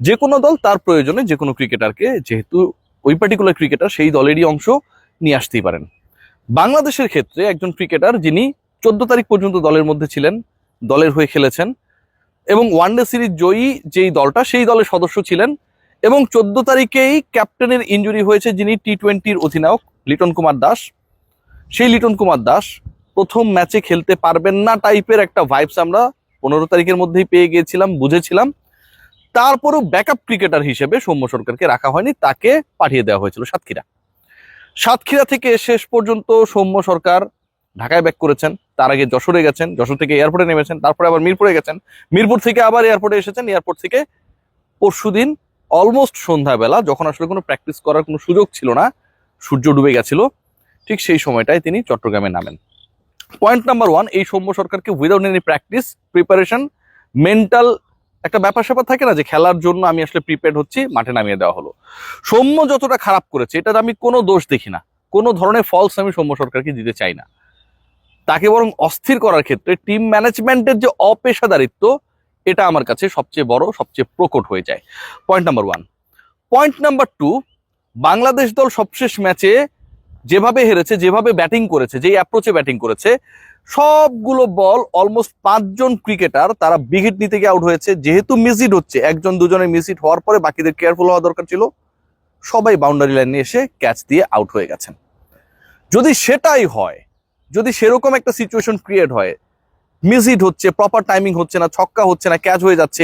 যে কোনো দল তার প্রয়োজনে যে কোনো ক্রিকেটারকে, যেহেতু ওই পার্টিকুলার ক্রিকেটার সেই দলেরই অংশ, নিয়ে আসতেই পারেন। বাংলাদেশের ক্ষেত্রে একজন ক্রিকেটার যিনি 14 তারিখ পর্যন্ত দলের মধ্যে ছিলেন, দলের হয়ে খেলেছেন এবং ওয়ানডে সিরিজ জয়ী যেই দলটা সেই দলের সদস্য ছিলেন, এবং 14 তারিখেই ক্যাপ্টেনের ইনজুরি হয়েছে যিনি টি-20-র অধিনায়ক লিটন কুমার দাস। সেই লিটন কুমার দাস প্রথম ম্যাচে খেলতে পারবেন না টাইপের একটা ভাইবস আমরা 15 তারিখের মধ্যেই পেয়ে গিয়েছিলাম, বুঝেছিলাম। তারপরও ব্যাকআপ ক্রিকেটার হিসেবে সৌম্য সরকারকে রাখা হয়নি, তাকে পাঠিয়ে দেওয়া হয়েছিল সাতক্ষীরা থেকে শেষ পর্যন্ত সৌম্য সরকার ঢাকায় ব্যাক করেছেন। তার আগে যশোরে গেছেন, যশোর থেকে এয়ারপোর্টে নেমেছেন, তারপরে আবার মিরপুরে গেছেন, মিরপুর থেকে আবার এয়ারপোর্টে এসেছেন, এয়ারপোর্ট থেকে পরশুদিন অলমোস্ট সন্ধ্যাবেলা, যখন আসলে কোনো প্র্যাকটিস করার কোনো সুযোগ ছিল না, সূর্য ডুবে গেছিল, ঠিক সেই সময়টায় তিনি চট্টগ্রামে নামেন। পয়েন্ট নাম্বার 1, এই সৌম্য সরকারকে without any practice, preparation, mental একটা ব্যাপার স্যাপার থাকে না যে খেলার জন্য আমি আসলে প্রিপেয়ার্ড হচ্ছি, মাঠে নামিয়ে দেওয়া হলো। সৌম্য যতটা খারাপ করেছে এটার আমি কোনো দোষ দেখি না, কোনো ধরনের ফলস আমি সৌম্য সরকারকে দিতে চাই না। তাকে বরং অস্থির করার ক্ষেত্রে টিম ম্যানেজমেন্টের যে অপেশাদারিত্ব, এটা আমার কাছে সবচেয়ে বড়, সবচেয়ে প্রকট হয়ে যায়। Point number 1। Point number 2, Bangladesh দল সবশেষ ম্যাচে যেভাবে হেরেছে, যেভাবে ব্যাটিং করেছে, যেই অ্যাপ্রোচে ব্যাটিং করেছে, সবগুলো বল অলমোস্ট 5 জন ক্রিকেটার তারা বিগ হিট নিতে গিয়ে আউট হয়েছে। যেহেতু মিস হিট হচ্ছে, একজন দুজনের মিস হিট হওয়ার পরে বাকিদের কেয়ারফুল হওয়া দরকার ছিল, সবাই বাউন্ডারি লাইনে এসে ক্যাচ দিয়ে আউট হয়ে গেছেন। যদি সেটাই হয়, যদি সেরকম একটা সিচুয়েশন ক্রিয়েট হয়, মিস হিট হচ্ছে, প্রপার টাইমিং হচ্ছে না, ছক্কা হচ্ছে না, ক্যাচ হয়ে যাচ্ছে,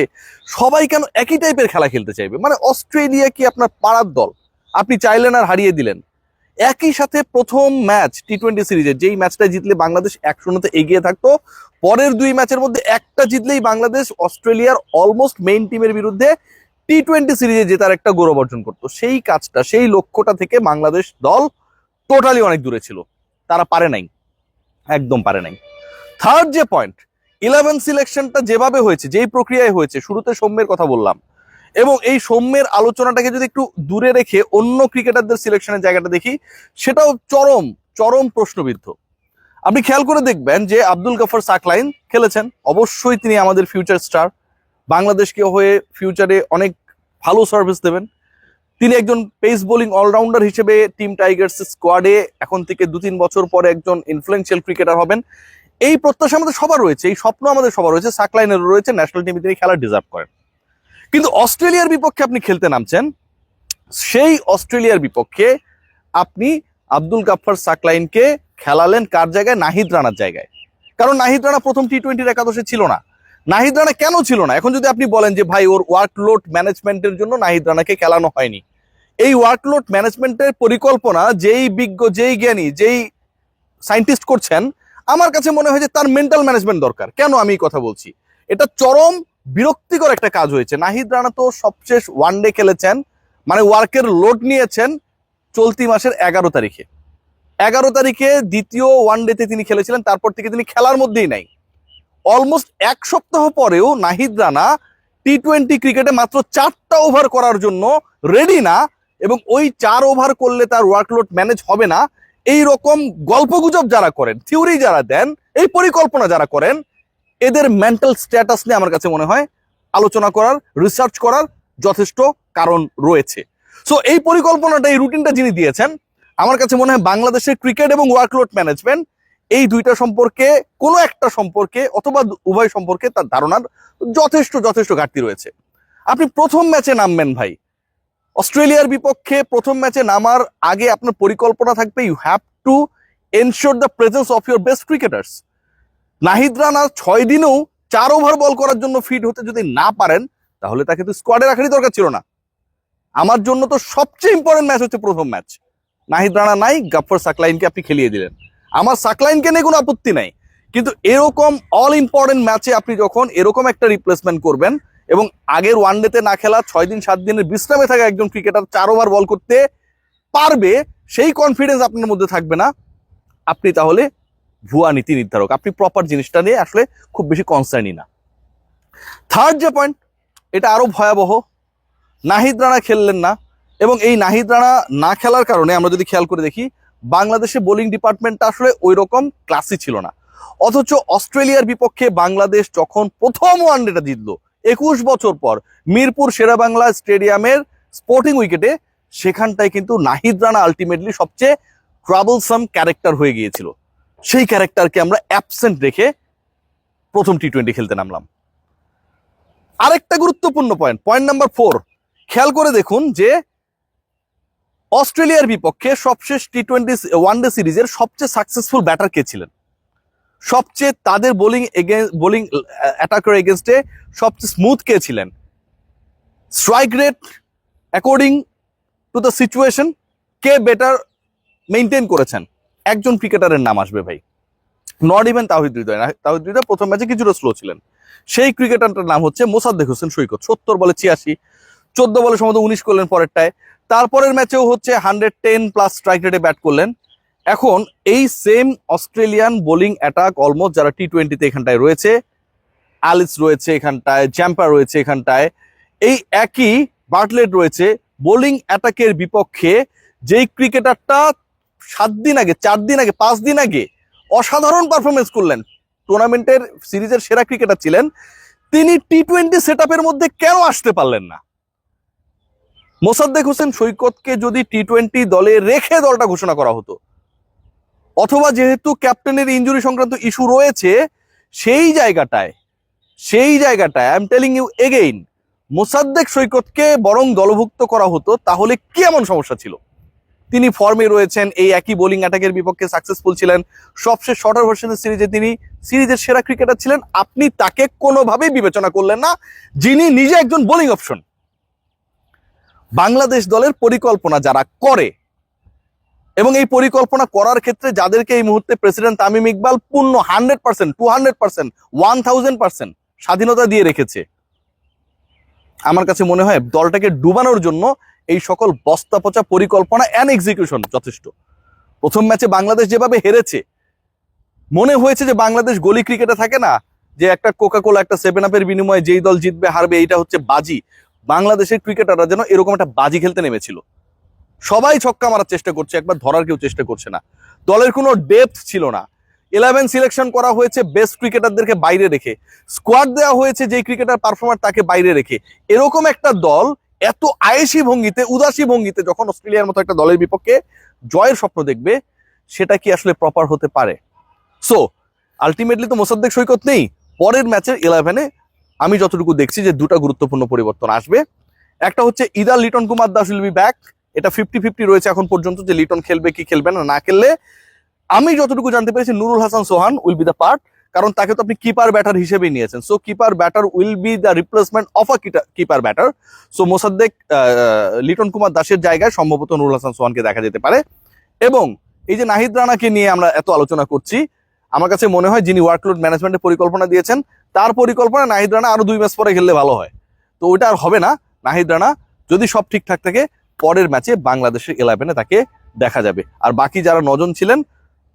সবাই কেন একই টাইপের খেলা খেলতে চাইবে? মানে অস্ট্রেলিয়া কি আপনার পাড়ার দল? আপনি চাইলেন আর হারিয়ে দিলেন। একই সাথে প্রথম ম্যাচ টি-20 সিরিজের, যেই ম্যাচটা জিতলে বাংলাদেশ 1-0 এগিয়ে থাকতো, পরের 2 ম্যাচের মধ্যে একটা জিতলেই বাংলাদেশ অস্ট্রেলিয়ার অলমোস্ট মেইন টিমের বিরুদ্ধে টি-20 সিরিজে জেতার একটা গৌরব অর্জন করতো। সেই কাজটা, সেই লক্ষ্যটা থেকে বাংলাদেশ দল টোটালি অনেক দূরে ছিল, তারা পারে নাই, একদম পারে নাই। থার্ড যে পয়েন্ট, 11 সিলেকশনটা যেভাবে হয়েছে, যেই প্রক্রিয়ায় হয়েছে, শুরুতে সৌম্যের কথা বললাম, এবং এই সৌম্যের আলোচনাটাকে যদি একটু দূরে রেখে অন্য ক্রিকেটারদের সিলেকশনের জায়গাটা দেখি, সেটাও চরম চরম প্রশ্নবিদ্ধ। আপনি খেয়াল করে দেখবেন যে আব্দুল গফর সাকলাইন খেলেছেন, অবশ্যই তিনি আমাদের ফিউচার স্টার, বাংলাদেশকে হয়ে ফিউচারে অনেক ভালো সার্ভিস দেবেন। তিনি একজন পেস বোলিং অলরাউন্ডার হিসেবে টিম টাইগার্স স্কোয়াডে এখন থেকে 2-3 বছর পরে একজন ইনফ্লুয়েন্সিয়াল ক্রিকেটার হবেন, এই প্রত্যাশা আমাদের সবার রয়েছে, এই স্বপ্ন আমাদের সবার রয়েছে, সাকলাইনেরও রয়েছে, ন্যাশনাল টিমে তিনি খেলা ডিজার্ভ করেন। কিন্তু অস্ট্রেলিয়ার বিপক্ষে আপনি খেলতে নামছেন, সেই অস্ট্রেলিয়ার বিপক্ষে আপনি আব্দুল গাফফার সাকলাইনকে খেলালেন কার জায়গায়? নাহিদ রানার জায়গায়। কারণ নাহিদ রানা প্রথম টি-20 একাদশে ছিল না। নাহিদ রানা কেন ছিল না? এখন যদি আপনি বলেন যে ভাই ওর ওয়ার্কলোড ম্যানেজমেন্টের জন্য নাহিদ রানাকে খেলানো হয়নি, এই ওয়ার্কলোড ম্যানেজমেন্টের পরিকল্পনা যেই বিজ্ঞ, যেই জ্ঞানী, যেই সায়েন্টিস্ট করছেন, আমার কাছে মনে হয় যে তার মেন্টাল ম্যানেজমেন্ট দরকার। কেন আমি এই কথা বলছি? এটা চরম বিরক্তিকর একটা কাজ হয়েছে। নাহিদ রানা তো সবশেষ ওয়ানডে খেলেছেন, মানে ওয়ার্কের লোড নিয়েছেন চলতি মাসের 11 তারিখে। 11 তারিখে দ্বিতীয় ওয়ানডেতে তিনি খেলেছিলেন, তারপর থেকে তিনি খেলার মধ্যেই নাই। অলমোস্ট 1 সপ্তাহ পরেও নাহিদ রানা টি-20 ক্রিকেটে মাত্র 4টা ওভার করার জন্য রেডি না, এবং ওই 4 ওভার করলে তার ওয়ার্কলোড ম্যানেজ হবে না, এই রকম গল্পগুজব যারা করেন, থিওরি যারা দেন, এই পরিকল্পনা যারা করেন, এদের মেন্টাল স্ট্যাটাস নিয়ে আমার কাছে মনে হয় আলোচনা করার, রিসার্চ করার যথেষ্ট কারণ রয়েছে। সো এই পরিকল্পনাটা, এই রুটিনটা যিনি দিয়েছেন, আমার কাছে মনে হয় বাংলাদেশের ক্রিকেট এবং ওয়ার্কলোড ম্যানেজমেন্ট, এই দুইটা সম্পর্কে, কোনো একটা সম্পর্কে অথবা উভয় সম্পর্কে তার ধারণার যথেষ্ট যথেষ্ট ঘাটতি রয়েছে। আপনি প্রথম ম্যাচে নামবেন ভাই, অস্ট্রেলিয়ার বিপক্ষে প্রথম ম্যাচে নামার আগে আপনার পরিকল্পনা থাকবে, you have to ensure the presence of your best cricketers. Nahid Rana 6 দিনেও 4 ওভার বল করার জন্য ফিট হতে যদি না পারেন, তাহলে তাকে তো স্কোয়াডে রাখারই দরকার ছিল না। আমার জন্য তো সবচেয়ে ইম্পর্টেন্ট ম্যাচ হচ্ছে প্রথম ম্যাচ। নাহিদ রানা নাই, গাফফার সাকলাইনকে আপনি খেলিয়ে দিলেন। আমার সাকলাইনকে নিয়ে কোনো আপত্তি নাই, কিন্তু এরকম অল ইম্পর্টেন্ট ম্যাচে আপনি যখন এরকম একটা রিপ্লেসমেন্ট করবেন, এবং আগের ওয়ানডেতে না খেলা 6-7 দিনের বিশ্রামে থাকা একজন ক্রিকেটার 4 ওভার বল করতে পারবে, সেই কনফিডেন্স আপনার মধ্যে থাকবে না, আপনি তাহলে ভুয়া নীতি নির্ধারক, আপনি প্রপার জিনিসটা নিয়ে আসলে খুব বেশি কনসার্নই না। থার্ড যে পয়েন্ট, এটা আরো ভয়াবহ, নাহিদ রানা খেললেন না, এবং এই নাহিদ রানা না খেলার কারণে আমরা যদি খেয়াল করে দেখি, বাংলাদেশে বোলিং ডিপার্টমেন্টটা আসলে ওই রকম ক্লাসই ছিল না। অথচ অস্ট্রেলিয়ার বিপক্ষে বাংলাদেশ যখন প্রথম ওয়ানডেটা জিতলো, 21 বছর পর মিরপুর শেরেবাংলা স্টেডিয়ামের স্পোর্টিং উইকেটে, সেখানটায় কিন্তু নাহিদ রানা আলটিমেটলি সবচেয়ে ট্রাবলসাম ক্যারেক্টার হয়ে গিয়েছিল। সেই ক্যারেক্টারকে আমরা অ্যাবসেন্ট রেখে প্রথম টি20 খেলতে নামলাম। আরেকটা গুরুত্বপূর্ণ পয়েন্ট নাম্বার 4, খেয়াল করে দেখুন যে অস্ট্রেলিয়ার বিপক্ষে সবশেষ টি20 ওয়ানডে সিরিজের সবচেয়ে সাকসেসফুল ব্যাটার কে ছিলেন, সবচেয়ে তাদের বোলিং অ্যাটাকের এগেনস্টে সবচেয়ে স্মুথ কে ছিলেন, strike rate according to the situation K better maintain করেছেন, একজন ক্রিকেটারের নাম আসবে ভাই, নট ইভেন তাওহিদ হৃদয়। তাওহিদ হৃদয় প্রথম ম্যাচে কিছুটা স্লো ছিলেন। সেই ক্রিকেটারটার নাম হচ্ছে মোসাদ্দেক হোসেন সৈকত। 70 বলে 86, 14 বলে সম্ভবত 19 করলেন পরেরটায়। তারপরের ম্যাচেও হচ্ছে 110+ স্ট্রাইক রেটে ব্যাট করলেন। এখন এই same Australian bowling attack almost যারা টি20তে এখানটায় রয়েছে, অ্যালিস রয়েছে এখানটায়, জ্যাম্পার রয়েছে এখানটায়, এই একই বার্টলেট রয়েছে, বোলিং অ্যাটাকের বিপক্ষে যেই ক্রিকেটারটা 7 দিন আগে, 4 দিন আগে, 5 দিন আগে অসাধারণ পারফরমেন্স করলেন, টুর্নামেন্টের সিরিজের সেরা ক্রিকেটার ছিলেন, তিনি টি20 সেটআপের মধ্যে কেন আসতে পারলেন না? মোসাদ্দেক হোসেন সৈকতকে যদি টি20 দলে রেখে দলটা ঘোষণা করা হতো, অথবা যেহেতু ক্যাপ্টেনের ইনজুরি সংক্রান্ত ইস্যু রয়েছে, সেই জায়গাটায় I am telling you again, Mosaddek সৈকতকে বরং দলভুক্ত করা হতো, তাহলে কি এমন সমস্যা ছিল? তিনি ফর্মে রয়েছেন, এই একই বোলিং অ্যাটাকের বিপক্ষে সাকসেসফুল ছিলেন, সবশেষ শর্টার ভার্সনের সিরিজে তিনি সিরিজের সেরা ক্রিকেটার ছিলেন, আপনি তাকে কোনোভাবেই বিবেচনা করলেন না, যিনি নিজে একজন বোলিং অপশন। বাংলাদেশ দলের পরিকল্পনা যারা করে, এবং এই পরিকল্পনা করার ক্ষেত্রে যাদেরকে এই মুহূর্তে প্রেসিডেন্ট তামিম ইকবাল পূর্ণ 100%, 200%, 1000% স্বাধীনতা দিয়ে রেখেছে, আমার কাছে মনে হয় দলটাকে ডুবানোর জন্য এই সকল বস্তা পচা পরিকল্পনা অ্যান্ড এক্সিকিউশন যথেষ্ট। প্রথম ম্যাচে বাংলাদেশ যেভাবে হেরেছে, মনে হয়েছে যে বাংলাদেশ গলি ক্রিকেটে থাকে না, যে একটা কোকা-কোলা, একটা 7-আপের বিনিময়ে যেই দল জিতবে হারবে, এইটা হচ্ছে বাজি। বাংলাদেশের ক্রিকেটাররা যেন এরকম একটা বাজি খেলতে নেমেছিল, সবাই ছক্কা মারার চেষ্টা করছে, একবার ধরার কেউ চেষ্টা করছে না, দলের কোনো ডেপথ ছিল না। 11 সিলেকশন করা হয়েছে বেস্ট ক্রিকেটারদেরকে বাইরে রেখে, স্কোয়াড দেওয়া হয়েছে যেই ক্রিকেটার পারফর্মার তাকে বাইরে রেখে। এরকম একটা দল এত আয়েসি ভঙ্গিতে, উদাসী ভঙ্গিতে যখন অস্ট্রেলিয়ার মতো একটা দলের বিপক্ষে জয়ের স্বপ্ন দেখবে, সেটা কি আসলে প্রপার হতে পারে? সো আলটিমেটলি তো মোসাদ্দেক সৈকত নেই। পরের ম্যাচের 11-এ আমি যতটুকু দেখছি যে দুটা গুরুত্বপূর্ণ পরিবর্তন আসবে। একটা হচ্ছে either Liton Kumar Das will be back, এটা 50-50 রয়েছে এখন পর্যন্ত যে লিটন খেলবে কি খেলবে না। না খেললে আমি যতটুকু জানতে পেরেছি নুরুল হাসান সোহান উইল বি দ্য পার্ট, কারণ তাকে তো আপনি কিপার ব্যাটার হিসেবেই নিয়েছেন। So keeper batter will be the replacement of a keeper batter. So Mosaddek Liton Kumar দাসের জায়গায় সম্ভবত নুরুল হাসান সোহানকে দেখা যেতে পারে। এবং এই যে নাহিদ রানাকে নিয়ে আমরা এত আলোচনা করছি, আমার কাছে মনে হয় যিনি ওয়ার্কলোড ম্যানেজমেন্টের পরিকল্পনা দিয়েছেন, তার পরিকল্পনা নাহিদ রানা আরো 2 ম্যাচ পরে খেললে ভালো হয়। তো ওইটা আর হবে না। নাহিদ রানা যদি সব ঠিকঠাক থাকে, পরের ম্যাচে বাংলাদেশের 11-এ তাকে দেখা যাবে। আর বাকি যারা 9 জন ছিলেন,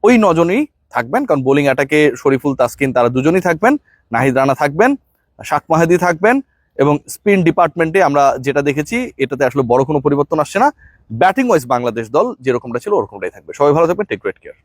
ওই 9 জনই থাকবেন, কারণ বোলিং অ্যাটাকে শরীফুল, তাসকিন তারা দুজনই থাকবেন, নাহিদ রানা থাকবেন, শাক মাহাদি থাকবেন, এবং স্পিন ডিপার্টমেন্টে আমরা যেটা দেখেছি এটাতে আসলে বড় কোনো পরিবর্তন আসছে না। ব্যাটিং ওয়াইজ বাংলাদেশ দল যেরকমটা ছিল ওরকমটাই থাকবে। সবাই ভালো থাকবেন, টেক গ্রেট কেয়ার।